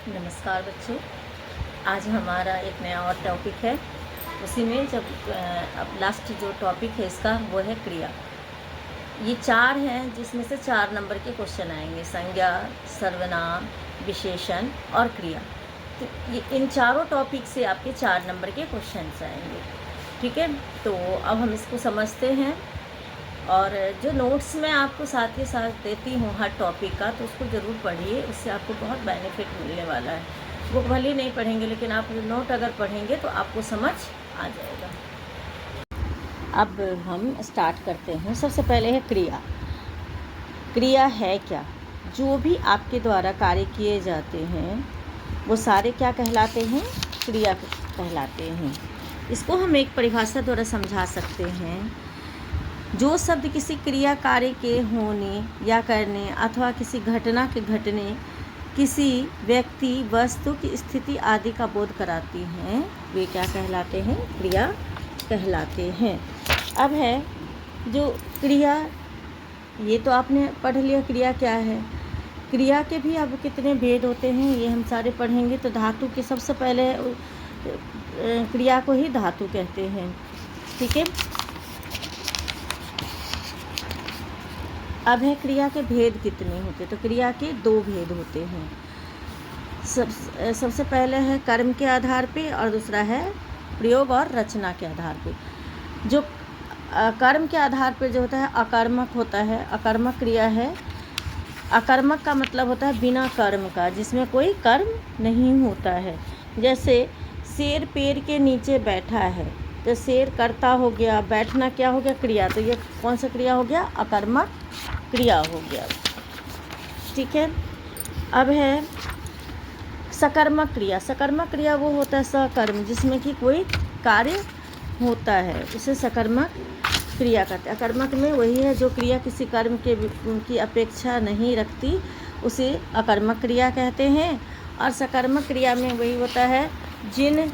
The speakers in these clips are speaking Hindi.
नमस्कार बच्चों। आज हमारा एक नया और टॉपिक है। उसी में अब लास्ट जो टॉपिक है इसका वो है क्रिया। ये 4 हैं जिसमें से 4 नंबर के क्वेश्चन आएंगे। संज्ञा, सर्वनाम, विशेषण और क्रिया। तो ये इन चारों टॉपिक से आपके 4 नंबर के क्वेश्चन आएंगे। ठीक है, तो अब हम इसको समझते हैं। और जो नोट्स मैं आपको साथ ही साथ देती हूँ हर टॉपिक का, तो उसको ज़रूर पढ़िए। उससे आपको बहुत बेनिफिट मिलने वाला है। बुक भले ही नहीं पढ़ेंगे, लेकिन आप नोट अगर पढ़ेंगे तो आपको समझ आ जाएगा। अब हम स्टार्ट करते हैं। सबसे पहले है क्रिया। क्रिया है क्या? जो भी आपके द्वारा कार्य किए जाते हैं वो सारे क्या कहलाते हैं? क्रिया कहलाते हैं। इसको हम एक परिभाषा द्वारा समझा सकते हैं। जो शब्द किसी क्रिया कार्य के होने या करने अथवा किसी घटना के घटने, किसी व्यक्ति वस्तु की स्थिति आदि का बोध कराती हैं, वे क्या कहलाते हैं? क्रिया कहलाते हैं। अब है जो क्रिया, ये तो आपने पढ़ लिया क्रिया क्या है। क्रिया के भी अब कितने भेद होते हैं ये हम सारे पढ़ेंगे। तो धातु के सबसे पहले क्रिया को ही धातु कहते हैं। ठीक है, अब है क्रिया के भेद कितने होते। तो क्रिया के 2 भेद होते हैं। सबसे पहले है कर्म के आधार पे और दूसरा है प्रयोग और रचना के आधार पे। जो कर्म के आधार पे जो होता है अकर्मक होता है, अकर्मक क्रिया है। अकर्मक का मतलब होता है बिना कर्म का, जिसमें कोई कर्म नहीं होता है। जैसे शेर पेड़ के नीचे बैठा है, तो शेर कर्ता हो गया, बैठना क्या हो गया? क्रिया। तो ये कौन सा क्रिया हो गया? अकर्मक क्रिया हो गया। ठीक है, अब है सकर्मक क्रिया। सकर्मक क्रिया वो होता है सकर्म, जिसमें कि कोई कार्य होता है, उसे सकर्मक क्रिया कहते हैं। अकर्मक में वही है जो क्रिया किसी कर्म की अपेक्षा नहीं रखती, उसे अकर्मक क्रिया कहते हैं। और सकर्मक क्रिया में वही होता है जिन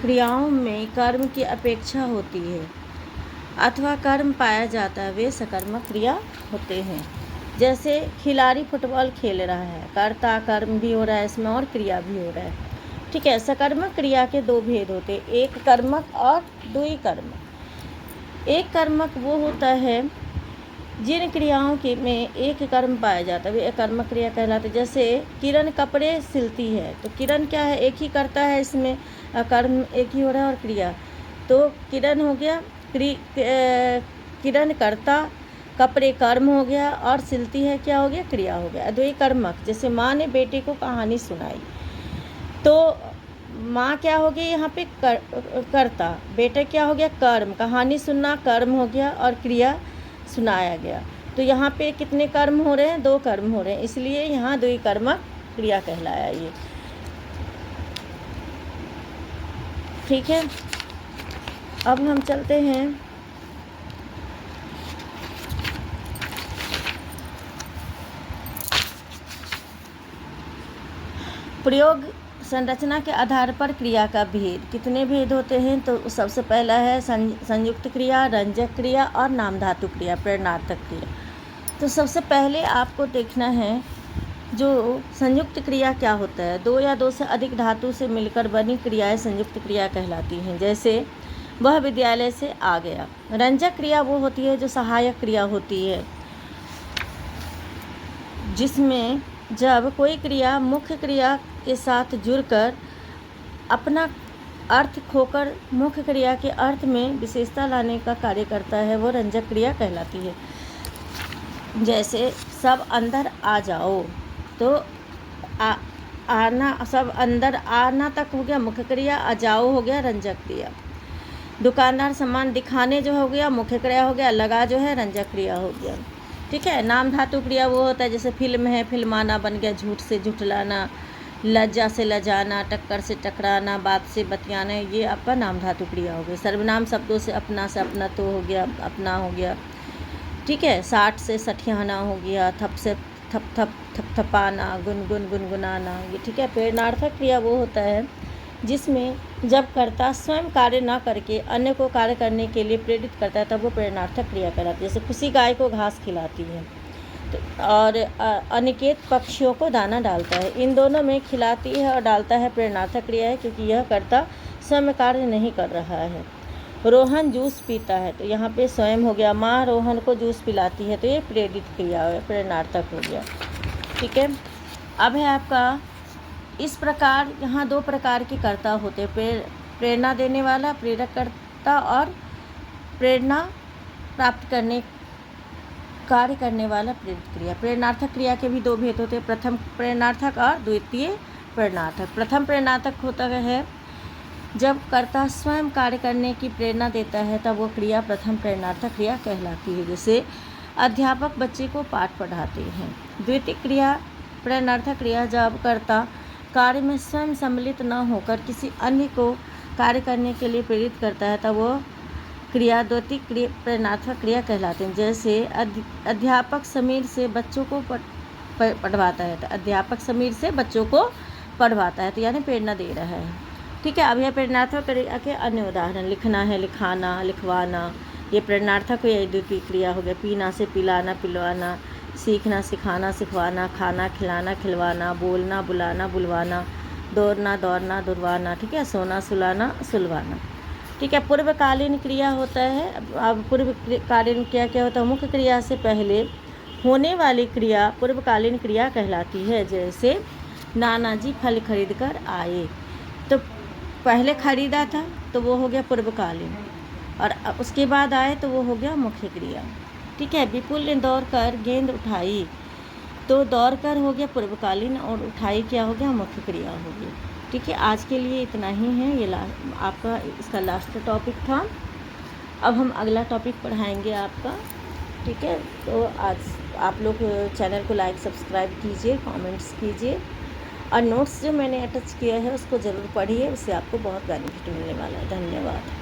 क्रियाओं में कर्म की अपेक्षा होती है अथवा कर्म पाया जाता है, वे सकर्मक क्रिया होते हैं। जैसे खिलाड़ी फुटबॉल खेल रहा है, कर्ता कर्म भी हो रहा है इसमें और क्रिया भी हो रहा है। ठीक है, सकर्मक क्रिया के 2 भेद होते हैं, एक कर्मक और द्वि कर्मक। एक कर्मक वो होता है जिन क्रियाओं के में एक कर्म पाया जाता है, वे कर्मक क्रिया कहलाते। जैसे किरण कपड़े सिलती है, तो किरण क्या है? एक ही करता है, इसमें कर्म एक ही हो रहा है और क्रिया। तो किरण हो गया, किरण कर्ता, कपड़े कर्म हो गया और सिलती है क्या हो गया? क्रिया हो गया। द्वि कर्मक, जैसे माँ ने बेटे को कहानी सुनाई, तो माँ क्या हो गई यहाँ पे? कर्ता। बेटा क्या हो गया? कर्म। कहानी सुनना कर्म हो गया और क्रिया सुनाया गया। तो यहाँ पे कितने कर्म हो रहे हैं? 2 कर्म हो रहे हैं, इसलिए यहाँ द्वि कर्मक क्रिया कहलाया ये। ठीक है, अब हम चलते हैं प्रयोग संरचना के आधार पर क्रिया का भेद। कितने भेद होते हैं? तो सबसे पहला है संयुक्त क्रिया, रंजक क्रिया और नाम धातु क्रिया, प्रेरणार्थक क्रिया। तो सबसे पहले आपको देखना है जो संयुक्त क्रिया क्या होता है। 2 या 2 से अधिक धातु से मिलकर बनी क्रियाएं संयुक्त क्रिया कहलाती हैं। जैसे वह विद्यालय से आ गया। रंजक क्रिया वो होती है जो सहायक क्रिया होती है, जिसमें जब कोई क्रिया मुख्य क्रिया के साथ जुड़कर अपना अर्थ खोकर मुख्य क्रिया के अर्थ में विशेषता लाने का कार्य करता है, वो रंजक क्रिया कहलाती है। जैसे सब अंदर आ जाओ, तो आना, सब अंदर आना तक हो गया मुख्य क्रिया, आ जाओ हो गया रंजक क्रिया। दुकानदार सामान दिखाने जो हो गया मुख्य क्रिया हो गया, लगा जो है रंजक क्रिया हो गया। ठीक है, नाम धातु क्रिया वो होता है जैसे फिल्म है, फिल्माना बन गया झूठ से झुठलाना, लज्जा से लजाना, टक्कर से टकराना, बात से बतियाना, ये आपका नाम धातु क्रिया हो गई। सर्वनाम शब्दों से अपना तो हो गया, अपना हो गया। ठीक है, साठ से सठियाना हो गया, थप से थपथपाना, गुनगुन गुनगुनाना, ये ठीक है। प्रेरणार्थक क्रिया वो होता है जिसमें जब कर्ता स्वयं कार्य न करके अन्य को कार्य करने के लिए प्रेरित करता है, तब वो प्रेरणार्थक क्रिया कहलाती है। जैसे खुशी गाय को घास खिलाती है, और अनिकेत पक्षियों को दाना डालता है। इन दोनों में खिलाती है और डालता है प्रेरणार्थक क्रिया है, क्योंकि यह कर्ता स्वयं कार्य नहीं कर रहा है। रोहन जूस पीता है, तो यहाँ पे स्वयं हो गया। माँ रोहन को जूस पिलाती है, तो ये प्रेरित क्रिया है, प्रेरणार्थक हो गया। ठीक है, अब है आपका इस प्रकार यहाँ 2 प्रकार के कर्ता होते हैं, प्रेरणा देने वाला प्रेरक कर्ता और प्रेरणा प्राप्त करने कार्य करने वाला प्रेरित क्रिया। प्रेरणार्थक क्रिया के भी 2 भेद होते हैं, प्रथम प्रेरणार्थक और द्वितीय प्रेरणार्थक। प्रथम प्रेरणार्थक होता है जब कर्ता स्वयं कार्य करने की प्रेरणा देता है, तब वो क्रिया प्रथम प्रेरणार्थक क्रिया कहलाती है। जैसे अध्यापक बच्चे को पाठ पढ़ाते हैं। द्वितीय क्रिया प्रेरणार्थक क्रिया जब कर्ता कार्य में स्वयं सम्मिलित न होकर किसी अन्य को कार्य करने के लिए प्रेरित करता है, तब वो क्रिया द्वितीय प्रेरणार्थक क्रिया कहलाते हैं। जैसे अध्यापक समीर से बच्चों को पढ़वाता है, तो अध्यापक समीर से बच्चों को पढ़वाता है, तो यानी प्रेरणा दे रहा है। ठीक है, अब यह प्रेरणार्थक क्रिया के अन्य उदाहरण लिखना है, लिखाना, लिखवाना, ये प्रेरणार्थक हो या द्वितीय क्रिया हो गया। पीना से पिलाना, पिलवाना, सीखना, सिखाना, सिखवाना, खाना, खिलाना, खिलवाना, बोलना, बुलाना, बुलवाना, दौड़ना, दौड़ना, दुर्वाना। ठीक है, सोना, सुलाना, सुलवाना। ठीक है, पूर्वकालीन क्रिया होता है। अब पूर्वकालीन क्रिया क्या होता है? मुख्य क्रिया से पहले होने वाली क्रिया पूर्वकालीन क्रिया कहलाती है। जैसे नाना जी फल खरीद कर आए, तो पहले खरीदा था तो वो हो गया पूर्वकालीन, और उसके बाद आए तो वो हो गया मुख्य क्रिया। ठीक है, विपुल ने दौड़ कर गेंद उठाई, तो दौड़ कर हो गया पूर्वकालीन और उठाई क्या हो गया? मुख्य क्रिया हो गई। ठीक है, आज के लिए इतना ही है। ये आपका इसका लास्ट टॉपिक था। अब हम अगला टॉपिक पढ़ाएंगे आपका। ठीक है, तो आज आप लोग चैनल को लाइक सब्सक्राइब कीजिए, कमेंट्स कीजिए, और नोट्स जो मैंने अटैच किया है उसको ज़रूर पढ़िए, उससे आपको बहुत बेनिफिट मिलने वाला है। धन्यवाद।